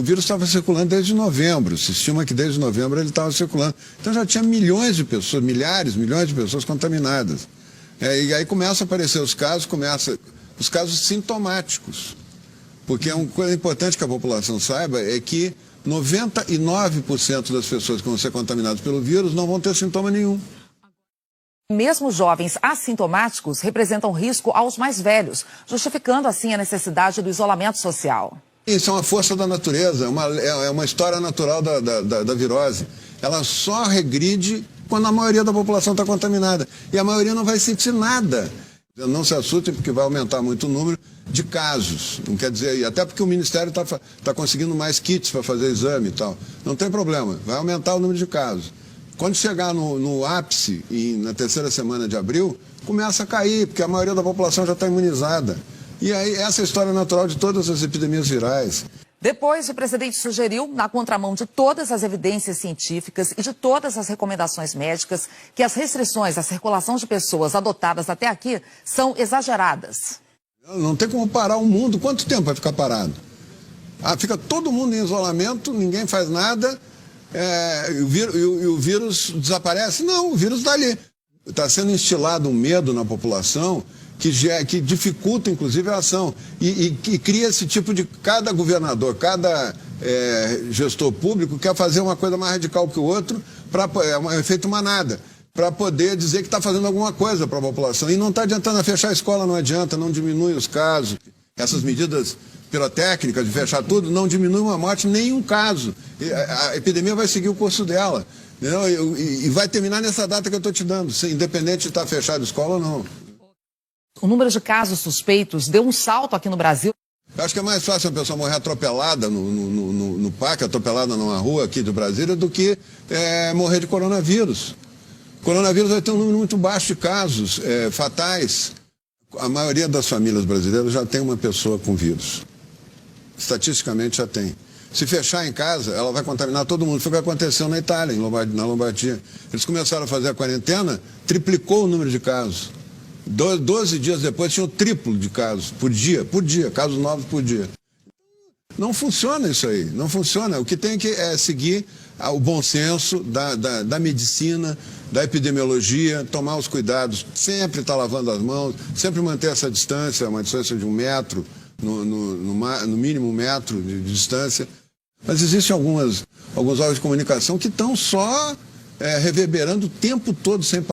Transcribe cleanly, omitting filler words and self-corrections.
O vírus estava circulando desde novembro, se estima que desde novembro ele estava circulando. Então já tinha milhões de pessoas, milhões de pessoas contaminadas. E aí começam a aparecer os casos sintomáticos. Porque uma coisa importante que a população saiba é que 99% das pessoas que vão ser contaminadas pelo vírus não vão ter sintoma nenhum. Mesmo jovens assintomáticos representam risco aos mais velhos, justificando assim a necessidade do isolamento social. Isso é uma força da natureza, é uma história natural da virose. Ela só regride quando a maioria da população está contaminada. E a maioria não vai sentir nada. Não se assustem, porque vai aumentar muito o número de casos. Não quer dizer, até porque o Ministério está conseguindo mais kits para fazer exame e tal. Não tem problema, vai aumentar o número de casos. Quando chegar no ápice, na terceira semana de abril, começa a cair, porque a maioria da população já está imunizada. E aí, essa é a história natural de todas as epidemias virais. Depois, o presidente sugeriu, na contramão de todas as evidências científicas e de todas as recomendações médicas, que as restrições à circulação de pessoas adotadas até aqui são exageradas. Não tem como parar o mundo. Quanto tempo vai ficar parado? Fica todo mundo em isolamento, ninguém faz nada, e o vírus desaparece? Não, o vírus está ali. Está sendo instilado um medo na população que dificulta, inclusive, a ação. E cria esse tipo de... Cada governador, cada gestor público quer fazer uma coisa mais radical que o outro, é um efeito manada, para poder dizer que está fazendo alguma coisa para a população. E não está adiantando fechar a escola, não adianta, não diminui os casos. Essas medidas pirotécnicas de fechar tudo não diminuem uma morte, nenhum caso. A epidemia vai seguir o curso dela. Entendeu? E vai terminar nessa data que eu estou te dando, independente de estar fechada a escola ou não. O número de casos suspeitos deu um salto aqui no Brasil. Eu acho que é mais fácil uma pessoa morrer atropelada no parque, atropelada numa rua aqui do Brasília, do que morrer de coronavírus. O coronavírus vai ter um número muito baixo de casos fatais. A maioria das famílias brasileiras já tem uma pessoa com vírus. Estatisticamente já tem. Se fechar em casa, ela vai contaminar todo mundo. Foi o que aconteceu na Itália, na Lombardia. Eles começaram a fazer a quarentena, triplicou o número de casos. 12 dias depois tinha o triplo de casos por dia, casos novos por dia. Não funciona isso aí, não funciona. O que tem que seguir o bom senso da medicina, da epidemiologia, tomar os cuidados, sempre estar lavando as mãos, sempre manter essa distância, uma distância de 1 metro, no mínimo 1 metro de distância. Mas existem alguns órgãos de comunicação que estão só reverberando o tempo todo sem parar.